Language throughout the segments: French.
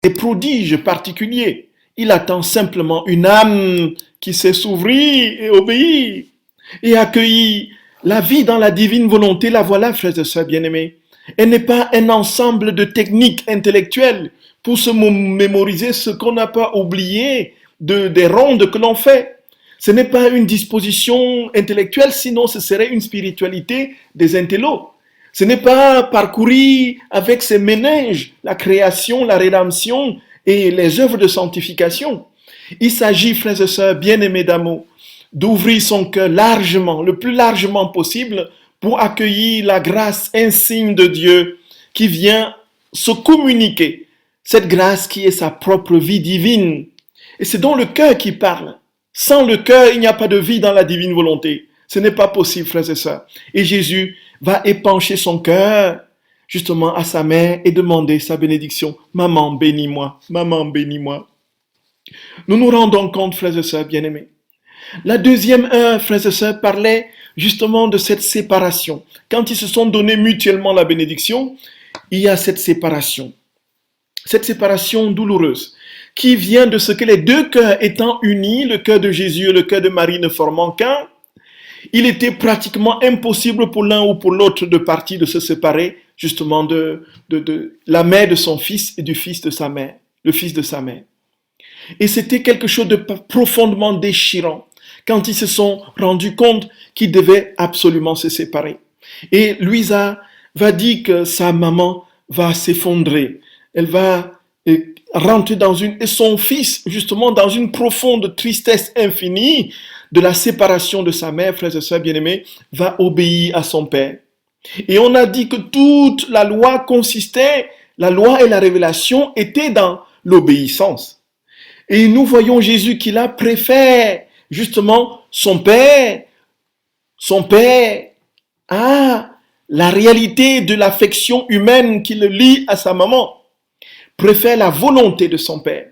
des prodiges particuliers. Il attend simplement une âme qui sait s'ouvrir et obéir et accueillir la vie dans la divine volonté. La voilà, frères et sœurs bien-aimés. Elle n'est pas un ensemble de techniques intellectuelles pour se mémoriser ce qu'on n'a pas oublié des rondes que l'on fait. Ce n'est pas une disposition intellectuelle, sinon ce serait une spiritualité des intellos. Ce n'est pas parcourir avec ses méninges la création, la rédemption et les œuvres de sanctification. Il s'agit, frères et sœurs bien-aimés d'amour, d'ouvrir son cœur largement, le plus largement possible, pour accueillir la grâce insigne de Dieu qui vient se communiquer. Cette grâce qui est sa propre vie divine. Et c'est donc le cœur qui parle. Sans le cœur, il n'y a pas de vie dans la divine volonté. Ce n'est pas possible, frères et sœurs. Et Jésus va épancher son cœur justement à sa mère et demander sa bénédiction. Maman, bénis-moi. Maman, bénis-moi. Nous nous rendons compte, frères et sœurs bien-aimés. La deuxième heure, frères et sœurs, parlait justement de cette séparation. Quand ils se sont donnés mutuellement la bénédiction, il y a cette séparation douloureuse, qui vient de ce que les deux cœurs étant unis, le cœur de Jésus et le cœur de Marie ne formant qu'un, il était pratiquement impossible pour l'un ou pour l'autre de partir, de se séparer justement de la mère de son fils et du fils de sa mère, le fils de sa mère. Et c'était quelque chose de profondément déchirant quand ils se sont rendus compte qu'ils devaient absolument se séparer. Et Louisa va dire que sa maman va s'effondrer. Elle va rentrer et son fils, justement, dans une profonde tristesse infinie de la séparation de sa mère, frères et sœurs bien-aimés, va obéir à son père. Et on a dit que toute la loi la loi et la révélation étaient dans l'obéissance. Et nous voyons Jésus qui là préfère justement son père à la réalité de l'affection humaine qui le lie à sa maman, préfère la volonté de son père.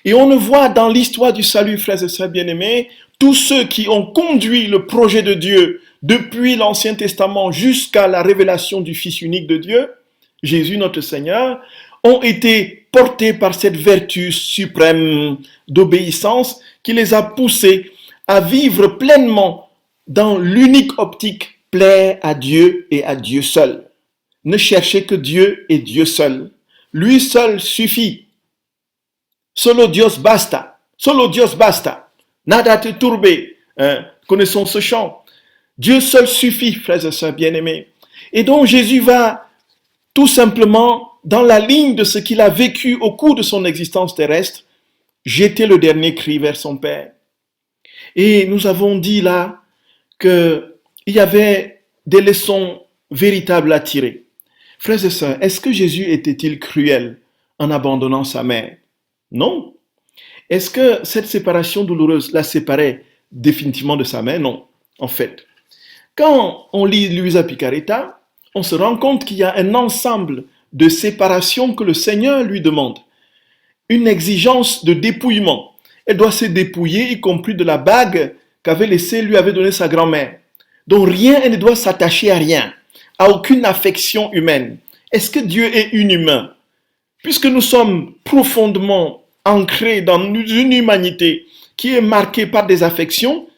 Et on le voit dans l'histoire du salut, frères et sœurs bien-aimés, tous ceux qui ont conduit le projet de Dieu depuis l'Ancien Testament jusqu'à la révélation du Fils unique de Dieu, Jésus notre Seigneur, ont été portés par cette vertu suprême d'obéissance qui les a poussés à vivre pleinement dans l'unique optique plaire à Dieu et à Dieu seul. Ne cherchez que Dieu et Dieu seul. Lui seul suffit. Solo Dios basta. Solo Dios basta. Nada te turbe. Connaissons ce chant. Dieu seul suffit, frères et sœurs bien-aimés. Et donc Jésus va tout simplement, dans la ligne de ce qu'il a vécu au cours de son existence terrestre, jeter le dernier cri vers son Père. Et nous avons dit là qu'il y avait des leçons véritables à tirer. Frères et sœurs, est-ce que Jésus était-il cruel en abandonnant sa mère? Non. Est-ce que cette séparation douloureuse la séparait définitivement de sa mère? Non, en fait. Quand on lit Luisa Picaretta, on se rend compte qu'il y a un ensemble de séparations que le Seigneur lui demande. Une exigence de dépouillement. Elle doit se dépouiller, y compris de la bague lui avait donnée sa grand-mère. Donc rien, elle ne doit s'attacher à rien, à aucune affection humaine. Est-ce que Dieu est inhumain? Puisque nous sommes profondément ancrés dans une humanité qui est marquée par des affections,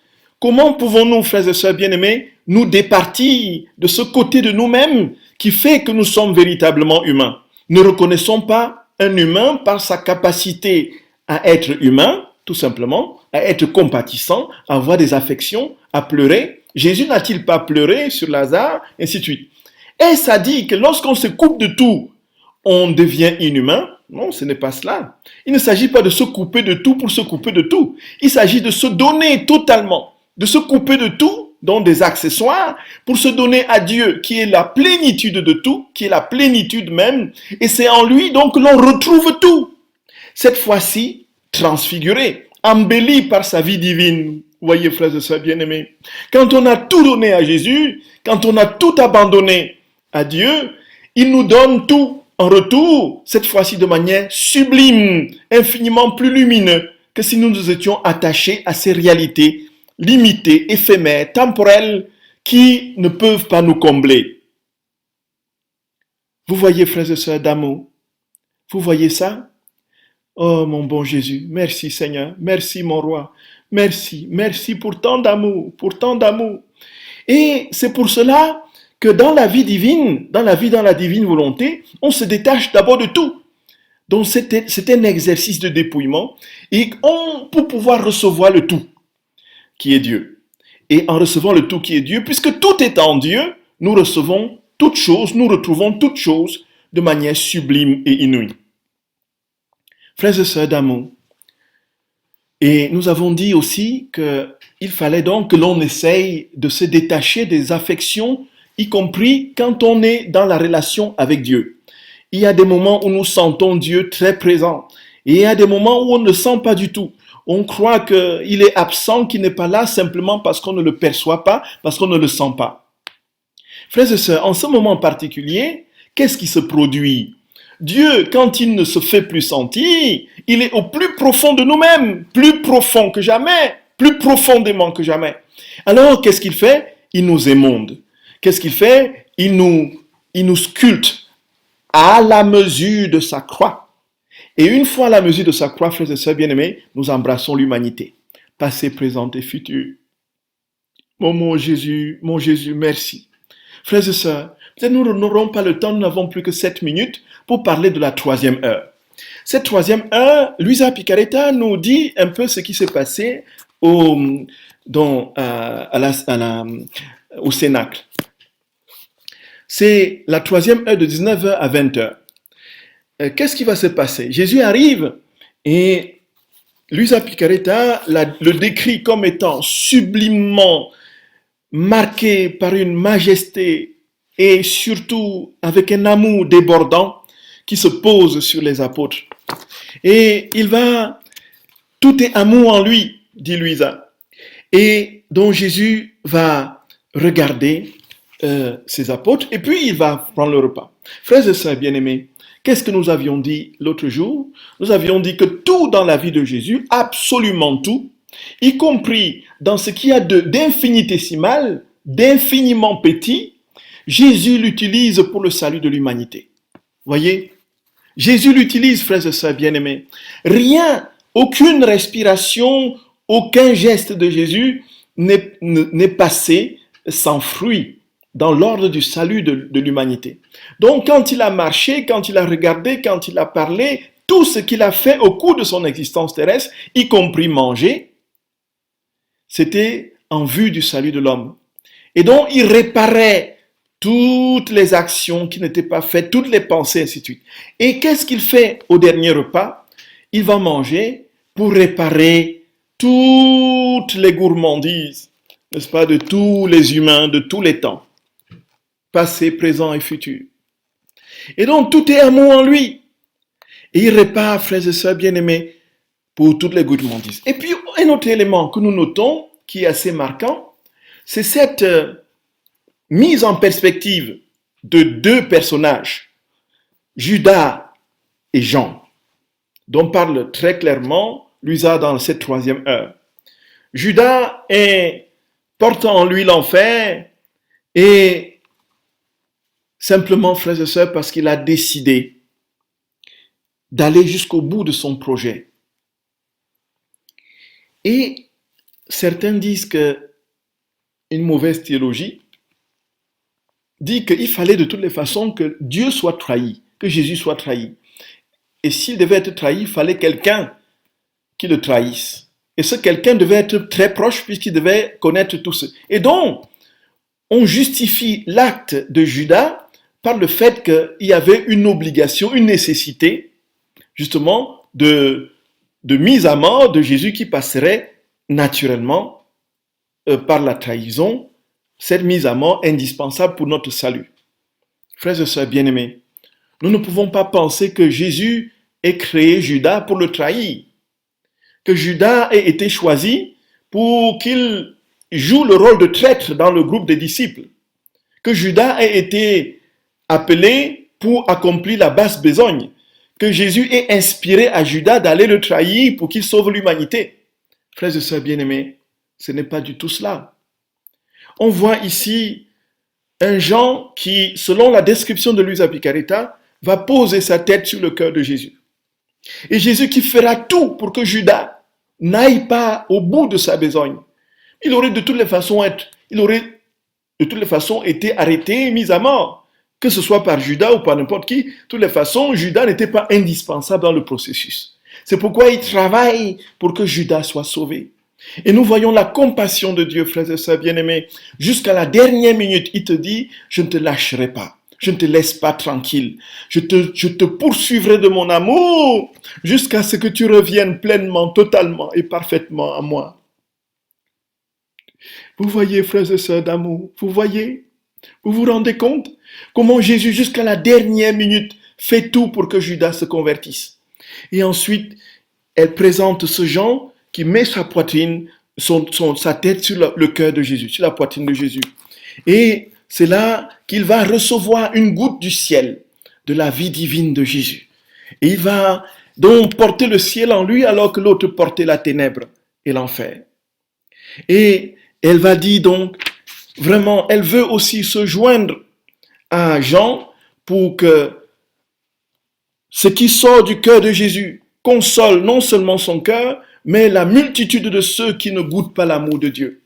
comment pouvons-nous, frères et sœurs bien-aimés, nous départir de ce côté de nous-mêmes qui fait que nous sommes véritablement humains? Ne reconnaissons pas un humain par sa capacité à être humain, tout simplement, à être compatissant, à avoir des affections, à pleurer. Jésus n'a-t-il pas pleuré sur Lazare, ainsi de suite. Est-ce à dire que lorsqu'on se coupe de tout, on devient inhumain? Non, ce n'est pas cela. Il ne s'agit pas de se couper de tout pour se couper de tout. Il s'agit de se donner totalement, de se couper de tout, dont des accessoires, pour se donner à Dieu, qui est la plénitude de tout, qui est la plénitude même, et c'est en lui donc que l'on retrouve tout. Cette fois-ci, transfiguré, embelli par sa vie divine. Voyez, frères et sœurs bien-aimés, quand on a tout donné à Jésus, quand on a tout abandonné à Dieu, il nous donne tout en retour, cette fois-ci de manière sublime, infiniment plus lumineuse que si nous nous étions attachés à ces réalités limitées, éphémères, temporelles, qui ne peuvent pas nous combler. Vous voyez, frères et sœurs d'amour, vous voyez ça? Oh mon bon Jésus, merci Seigneur, merci mon roi, merci, merci pour tant d'amour, pour tant d'amour. Et c'est pour cela que dans la vie divine, dans la divine volonté, on se détache d'abord de tout. Donc c'est un exercice de dépouillement et pour pouvoir recevoir le tout qui est Dieu. Et en recevant le tout qui est Dieu, puisque tout est en Dieu, nous recevons toutes choses, nous retrouvons toutes choses de manière sublime et inouïe. Frères et sœurs d'amour, et nous avons dit aussi qu'il fallait donc que l'on essaye de se détacher des affections, y compris quand on est dans la relation avec Dieu. Il y a des moments où nous sentons Dieu très présent. Et il y a des moments où on ne le sent pas du tout. On croit qu'il est absent, qu'il n'est pas là simplement parce qu'on ne le perçoit pas, parce qu'on ne le sent pas. Frères et sœurs, en ce moment particulier, qu'est-ce qui se produit? Dieu, quand il ne se fait plus sentir, il est au plus profond de nous-mêmes, plus profond que jamais, plus profondément que jamais. Alors, qu'est-ce qu'il fait? Il nous émonde. Qu'est-ce qu'il fait? Il nous sculpte à la mesure de sa croix. Et une fois à la mesure de sa croix, frères et sœurs bien-aimés, nous embrassons l'humanité, passé, présent et futur. Mon Jésus, merci. Frères et sœurs, peut-être nous n'aurons pas le temps, nous n'avons plus que 7 minutes pour parler de la troisième heure. Cette troisième heure, Luisa Picaretta nous dit un peu ce qui s'est passé au Cénacle. C'est la troisième heure de 19h à 20h. Qu'est-ce qui va se passer? Jésus arrive et Luisa Picaretta le décrit comme étant sublimement marqué par une majesté et surtout avec un amour débordant qui se pose sur les apôtres. Et tout est amour en lui, dit Luisa. Et donc Jésus va regarder ses apôtres et puis il va prendre le repas. Frères et sœurs bien-aimés, qu'est-ce que nous avions dit l'autre jour? Nous avions dit que tout dans la vie de Jésus, absolument tout, y compris dans ce qu'il y a d'infinitésimal, d'infiniment petit, Jésus l'utilise pour le salut de l'humanité. Voyez? Jésus l'utilise, frères et sœurs bien-aimés. Rien, aucune respiration, aucun geste de Jésus n'est passé sans fruit dans l'ordre du salut de l'humanité. Donc, quand il a marché, quand il a regardé, quand il a parlé, tout ce qu'il a fait au cours de son existence terrestre, y compris manger, c'était en vue du salut de l'homme. Et donc, il réparait toutes les actions qui n'étaient pas faites, toutes les pensées, ainsi de suite. Et qu'est-ce qu'il fait au dernier repas? Il va manger pour réparer toutes les gourmandises, n'est-ce pas, de tous les humains, de tous les temps, passé, présent et futur. Et donc, tout est amour en lui. Et il répare, frères et sœurs bien-aimés, pour toutes les gourmandises. Et puis, un autre élément que nous notons, qui est assez marquant, c'est cette mise en perspective de deux personnages, Judas et Jean, dont parle très clairement Luisa dans cette troisième heure. Judas porte en lui l'enfer et simplement, frères et sœurs, parce qu'il a décidé d'aller jusqu'au bout de son projet. Et certains disent que une mauvaise théologie dit qu'il fallait de toutes les façons que Dieu soit trahi, que Jésus soit trahi. Et s'il devait être trahi, il fallait quelqu'un qui le trahisse. Et ce quelqu'un devait être très proche puisqu'il devait connaître tout ce. Et donc, on justifie l'acte de Judas par le fait qu'il y avait une obligation, une nécessité, justement, de mise à mort de Jésus qui passerait naturellement par la trahison, cette mise à mort indispensable pour notre salut. Frères et sœurs bien-aimés, nous ne pouvons pas penser que Jésus ait créé Judas pour le trahir, que Judas ait été choisi pour qu'il joue le rôle de traître dans le groupe des disciples, que Judas ait été appelé pour accomplir la basse besogne, que Jésus ait inspiré à Judas d'aller le trahir pour qu'il sauve l'humanité. Frères et sœurs bien-aimés, ce n'est pas du tout cela. On voit ici un Jean qui, selon la description de Luisa Picaretta, va poser sa tête sur le cœur de Jésus. Et Jésus qui fera tout pour que Judas n'aille pas au bout de sa besogne. Il aurait de toutes les façons été arrêté et mis à mort. Que ce soit par Judas ou par n'importe qui, de toutes les façons, Judas n'était pas indispensable dans le processus. C'est pourquoi il travaille pour que Judas soit sauvé. Et nous voyons la compassion de Dieu, frères et sœurs bien-aimés. Jusqu'à la dernière minute, il te dit, je ne te lâcherai pas. Je ne te laisse pas tranquille. Je te poursuivrai de mon amour jusqu'à ce que tu reviennes pleinement, totalement et parfaitement à moi. Vous voyez, frères et sœurs d'amour, vous voyez, vous vous rendez compte comment Jésus, jusqu'à la dernière minute, fait tout pour que Judas se convertisse. Et ensuite, elle présente ce Jean qui met sa poitrine, sa tête sur le cœur de Jésus, sur la poitrine de Jésus. Et c'est là qu'il va recevoir une goutte du ciel, de la vie divine de Jésus. Et il va donc porter le ciel en lui alors que l'autre portait la ténèbre et l'enfer. Et elle va dire donc, vraiment, elle veut aussi se joindre à Jean pour que ce qui sort du cœur de Jésus console non seulement son cœur, mais la multitude de ceux qui ne goûtent pas l'amour de Dieu.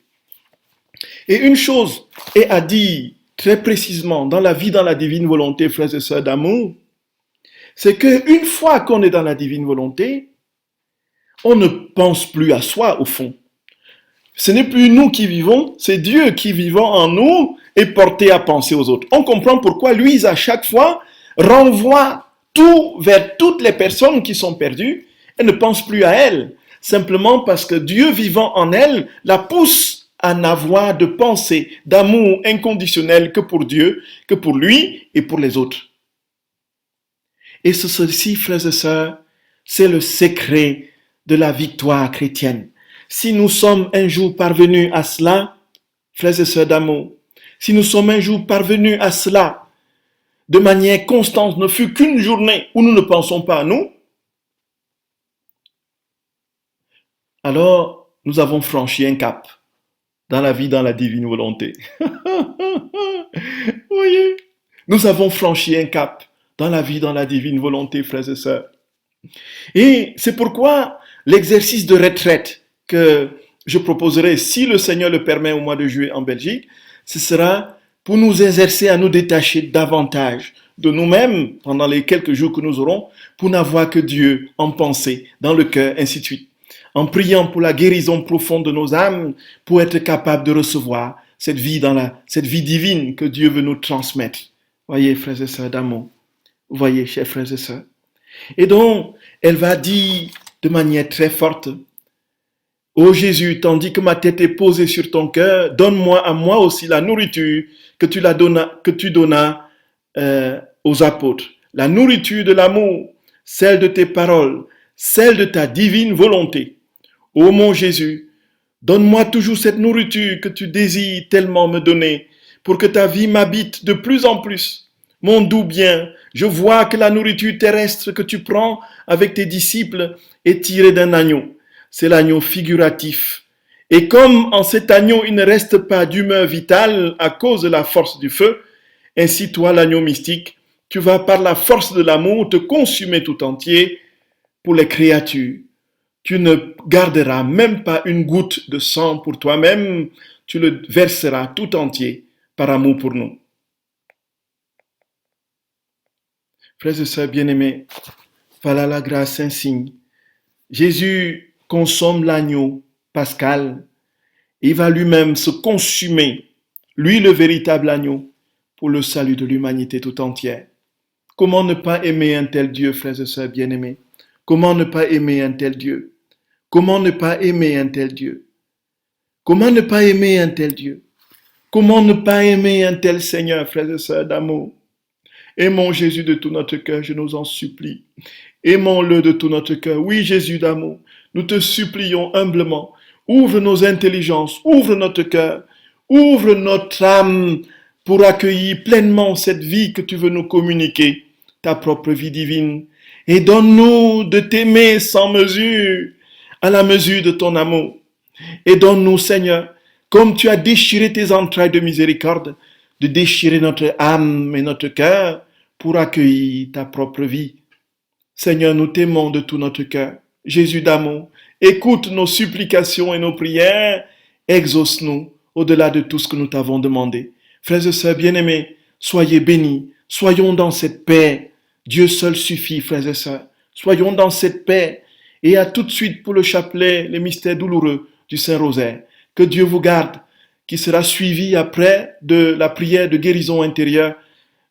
Et une chose est à dire très précisément dans la vie, dans la divine volonté, frères et sœurs d'amour, c'est qu'une fois qu'on est dans la divine volonté, on ne pense plus à soi au fond. Ce n'est plus nous qui vivons, c'est Dieu qui vivant en nous est porté à penser aux autres. On comprend pourquoi lui, à chaque fois, renvoie tout vers toutes les personnes qui sont perdues et ne pense plus à elles, simplement parce que Dieu vivant en elles la pousse à n'avoir de pensée, d'amour inconditionnel que pour Dieu, que pour lui et pour les autres. Et ceci, frères et sœurs, c'est le secret de la victoire chrétienne. Si nous sommes un jour parvenus à cela, frères et sœurs d'amour, si nous sommes un jour parvenus à cela, de manière constante, ne fut qu'une journée où nous ne pensons pas à nous, alors nous avons franchi un cap dans la vie, dans la divine volonté. Voyez, nous avons franchi un cap dans la vie, dans la divine volonté, frères et sœurs. Et c'est pourquoi l'exercice de retraite que je proposerai, si le Seigneur le permet au mois de juillet en Belgique, ce sera pour nous exercer à nous détacher davantage de nous-mêmes pendant les quelques jours que nous aurons, pour n'avoir que Dieu en pensée, dans le cœur, ainsi de suite. En priant pour la guérison profonde de nos âmes, pour être capable de recevoir cette vie divine que Dieu veut nous transmettre. Voyez, frères et sœurs d'amour. Voyez, chers frères et sœurs. Et donc, elle va dire de manière très forte, ô Jésus, tandis que ma tête est posée sur ton cœur, donne-moi à moi aussi la nourriture que tu donnas aux apôtres. La nourriture de l'amour, celle de tes paroles, celle de ta divine volonté. Ô mon Jésus, donne-moi toujours cette nourriture que tu désires tellement me donner, pour que ta vie m'habite de plus en plus. Mon doux bien, je vois que la nourriture terrestre que tu prends avec tes disciples est tirée d'un agneau. C'est l'agneau figuratif. Et comme en cet agneau il ne reste pas d'humeur vitale à cause de la force du feu, ainsi toi, l'agneau mystique, tu vas par la force de l'amour te consumer tout entier pour les créatures. Tu ne garderas même pas une goutte de sang pour toi-même, tu le verseras tout entier par amour pour nous. Frères et sœurs bien-aimés, voilà la grâce insigne. Jésus consomme l'agneau pascal. Il va lui-même se consumer, lui le véritable agneau, pour le salut de l'humanité tout entière. Comment ne pas aimer un tel Dieu, frères et sœurs bien-aimés? Comment ne pas aimer un tel Dieu? Comment ne pas aimer un tel Dieu? Comment ne pas aimer un tel Dieu? Comment ne pas aimer un tel Seigneur, frères et sœurs d'amour? Aimons Jésus de tout notre cœur, je nous en supplie. Aimons-le de tout notre cœur. Oui, Jésus d'amour, nous te supplions humblement. Ouvre nos intelligences, ouvre notre cœur, ouvre notre âme pour accueillir pleinement cette vie que tu veux nous communiquer, ta propre vie divine. Et donne-nous de t'aimer sans mesure, à la mesure de ton amour. Et donne-nous, Seigneur, comme tu as déchiré tes entrailles de miséricorde, de déchirer notre âme et notre cœur pour accueillir ta propre vie. Seigneur, nous t'aimons de tout notre cœur. Jésus d'amour, écoute nos supplications et nos prières, exauce-nous au-delà de tout ce que nous t'avons demandé. Frères et sœurs bien-aimés, soyez bénis, soyons dans cette paix. Dieu seul suffit, frères et sœurs. Soyons dans cette paix. Et à tout de suite pour le chapelet, les mystères douloureux du Saint-Rosaire. Que Dieu vous garde, qui sera suivi après de la prière de guérison intérieure,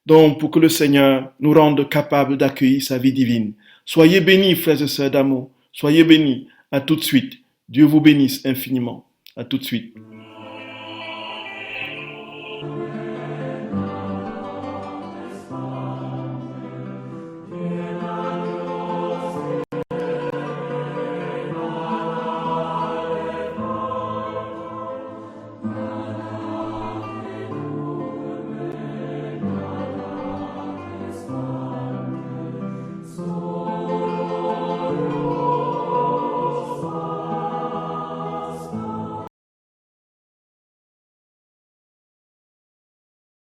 donc pour que le Seigneur nous rende capables d'accueillir sa vie divine. Soyez bénis, frères et sœurs d'amour. Soyez bénis. À tout de suite. Dieu vous bénisse infiniment. À tout de suite.